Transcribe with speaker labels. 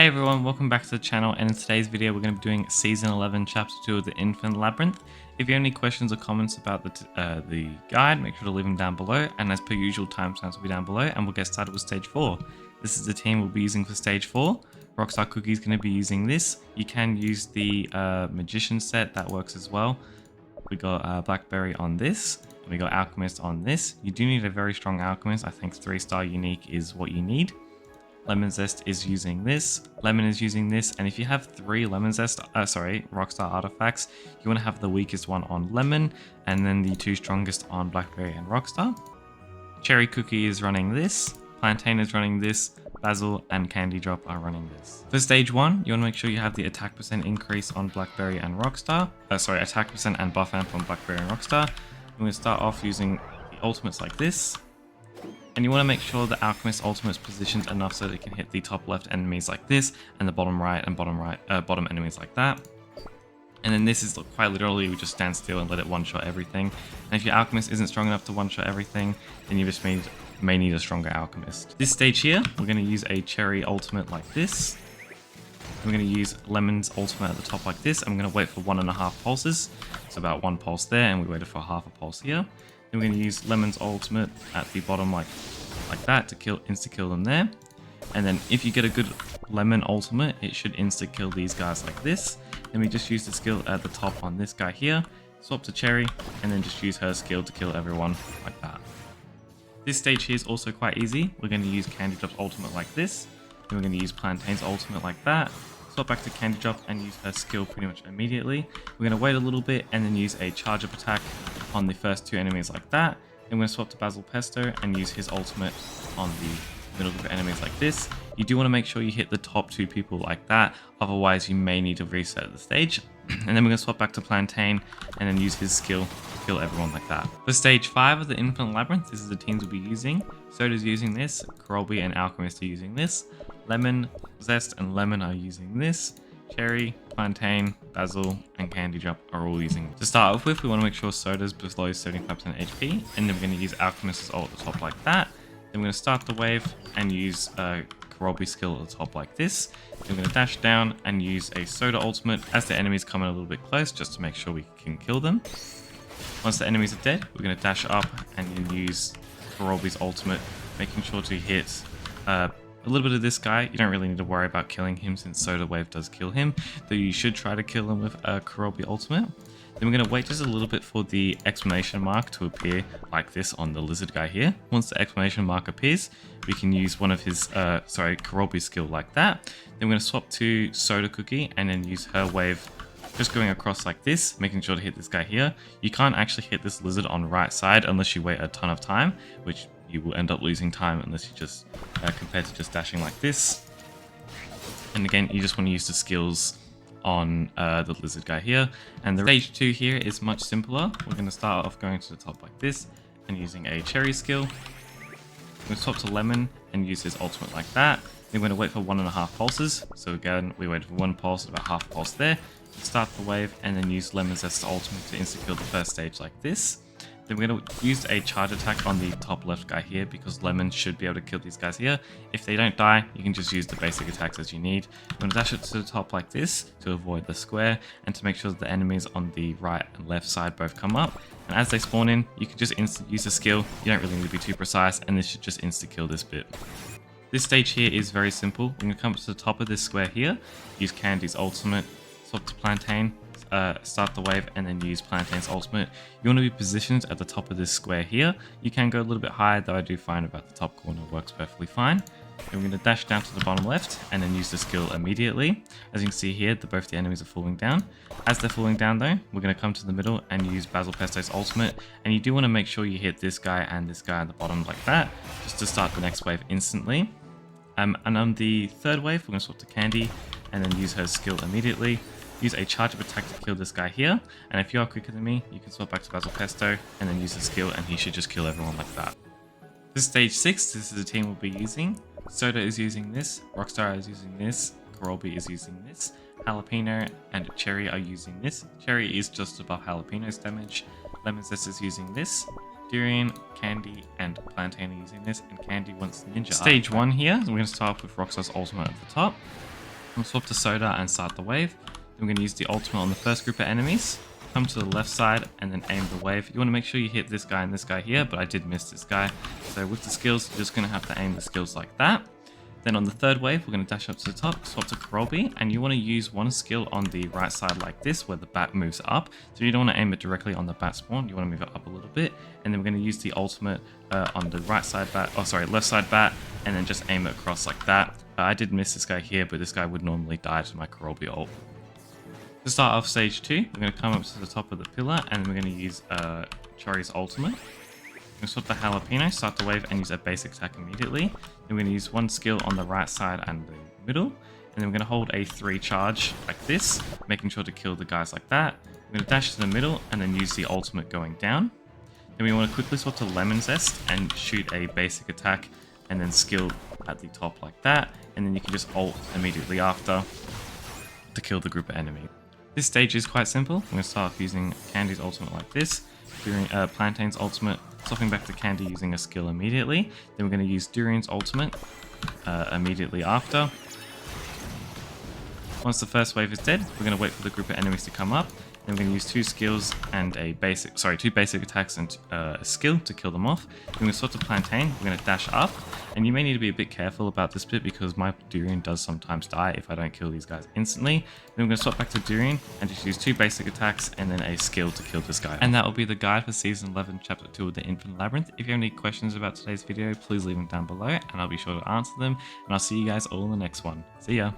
Speaker 1: Hey everyone, welcome back to the channel, and in today's video we're going to be doing Season 11 Chapter 2 of the Infinite Labyrinth. If you have any questions or comments about the guide, make sure to leave them down below, and as per usual timestamps will be down below, and we'll get started with Stage 4. This is the team we'll be using for Stage 4. Rockstar Cookie is going to be using this. You can use the Magician set, that works as well. We got Blackberry on this, and we got Alchemist on this. You do need a very strong Alchemist. I think 3-star unique is what you need. Lemon Zest is using this, Lemon is using this, and if you have 3 Rockstar artifacts, you want to have the weakest one on Lemon, and then the 2 strongest on Blackberry and Rockstar. Cherry Cookie is running this, Plantain is running this, Basil and Candy Drop are running this. For stage 1, you want to make sure you have the attack percent increase on Blackberry and Rockstar. Attack percent and buff amp on Blackberry and Rockstar. I'm going to start off using the ultimates like this. And you want to make sure the Alchemist ultimate is positioned enough so that it can hit the top left enemies like this, and the bottom right and bottom enemies like that. And then this is quite literally, we just stand still and let it one-shot everything. And if your Alchemist isn't strong enough to one-shot everything, then you just may need a stronger Alchemist. This stage here, we're going to use a Cherry ultimate like this. We're going to use Lemon's ultimate at the top like this. I'm going to wait for 1.5 pulses. So about 1 pulse there, and we waited for half a pulse here. Then we're going to use Lemon's ultimate at the bottom like that to insta-kill them there. And then if you get a good Lemon ultimate, it should insta-kill these guys like this. Then we just use the skill at the top on this guy here, swap to Cherry, and then just use her skill to kill everyone like that. This stage here is also quite easy. We're going to use Candy Drop's ultimate like this. Then we're going to use Plantain's ultimate like that. Swap back to Candy Drop and use her skill pretty much immediately. We're going to wait a little bit and then use a charge up attack on the first 2 enemies like that. Then we're going to swap to Basil Pesto and use his ultimate on the middle group of enemies like this. You do want to make sure you hit the top 2 people like that, otherwise you may need to reset the stage. And then we're going to swap back to Plantain and then use his skill to kill everyone like that. For stage 5 of the Infinite Labyrinth, this is the teams we'll be using. Soda's using this, Corolby and Alchemist are using this. Lemon, Zest and Lemon are using this. Cherry, Plantain, Basil, and Candy Drop are all using it. To start off with, we want to make sure Soda's below 75% HP, and then we're going to use Alchemist's ult at the top like that. Then we're going to start the wave and use Corolby's skill at the top like this. Then we're going to dash down and use a Soda ultimate as the enemies come in a little bit close, just to make sure we can kill them. Once the enemies are dead, we're going to dash up and then use Corolby's ultimate, making sure to hit a little bit of this guy. You don't really need to worry about killing him since Soda Wave does kill him, though you should try to kill him with a Corolby ultimate. Then we're going to wait just a little bit for the exclamation mark to appear like this on the lizard guy here. Once the exclamation mark appears, we can use one of his, Corolby's skill like that. Then we're going to swap to Soda Cookie and then use her wave just going across like this, making sure to hit this guy here. You can't actually hit this lizard on right side unless you wait a ton of time, which you will end up losing time unless you just, compared to just dashing like this. And again, you just want to use the skills on the lizard guy here. And the stage 2 here is much simpler. We're going to start off going to the top like this and using a Cherry skill. We're going to swap to Lemon and use his ultimate like that. Then we're going to wait for 1.5 pulses. So again, we waited for 1 pulse, about half a pulse there. Start the wave and then use Lemon Zest's ultimate to insta-kill the first stage like this. Then we're going to use a charge attack on the top left guy here because Lemon should be able to kill these guys here. If they don't die, you can just use the basic attacks as you need. We're going to dash it to the top like this to avoid the square and to make sure that the enemies on the right and left side both come up. And as they spawn in, you can just use the skill. You don't really need to be too precise, and this should just insta-kill this bit. This stage here is very simple. We're going to come to the top of this square here, use Candy's ultimate, swap to Plantain, start the wave, and then use Plantain's ultimate. You want to be positioned at the top of this square here. You can go a little bit higher, though I do find about the top corner works perfectly fine. Then we're going to dash down to the bottom left and then use the skill immediately. As you can see here, both the enemies are falling down. As they're falling down though, we're going to come to the middle and use Basil Pesto's ultimate. And you do want to make sure you hit this guy and this guy at the bottom like that, just to start the next wave instantly. And on the third wave, we're going to swap to Candy and then use her skill immediately. Use a charge up attack to kill this guy here, and if you are quicker than me, you can swap back to Basil Pesto and then use the skill, and he should just kill everyone like that. This is stage 6, this is the team we'll be using. Soda is using this, Rockstar is using this, Corolby is using this, Jalapeno and Cherry are using this. Cherry is just above Jalapeno's damage, Lemon Zest is using this, Durian, Candy, and Plantain are using this, and Candy wants Ninja. Stage 1 here, so we're going to start off with Rockstar's ultimate at the top. We'll swap to Soda and start the wave. Then we're going to use the ultimate on the first group of enemies. Come to the left side and then aim the wave. You want to make sure you hit this guy and this guy here, but I did miss this guy. So with the skills, you're just going to have to aim the skills like that. Then on the third wave, we're going to dash up to the top, swap to Karobi, and you want to use one skill on the right side like this, where the bat moves up. So you don't want to aim it directly on the bat spawn, you want to move it up a little bit. And then we're going to use the ultimate on the right side bat, left side bat, and then just aim it across like that. I did miss this guy here, but this guy would normally die to my Karobi ult. To start off stage 2, we're going to come up to the top of the pillar, and we're going to use Chori's ultimate. We're going to swap the Jalapeno, start the wave, and use a basic attack immediately. Then we're going to use one skill on the right side and the middle. And then we're going to hold a 3 charge like this, making sure to kill the guys like that. We're going to dash to the middle and then use the ultimate going down. Then we want to quickly swap to Lemon Zest and shoot a basic attack and then skill at the top like that. And then you can just ult immediately after to kill the group of enemy. This stage is quite simple. I'm going to start off using Candy's ultimate like this. During Plantain's ultimate, swapping back to Candy using a skill immediately. Then we're going to use Durian's ultimate immediately after. Once the first wave is dead, we're going to wait for the group of enemies to come up. Then we're going to use 2 skills and two basic attacks and a skill to kill them off. Then we're going to swap to Plantain, we're going to dash up. And you may need to be a bit careful about this bit because my Durian does sometimes die if I don't kill these guys instantly. Then we're going to swap back to Durian and just use 2 basic attacks and then a skill to kill this guy. And that will be the guide for Season 11, Chapter 2 of the Infinite Labyrinth. If you have any questions about today's video, please leave them down below and I'll be sure to answer them. And I'll see you guys all in the next one. See ya!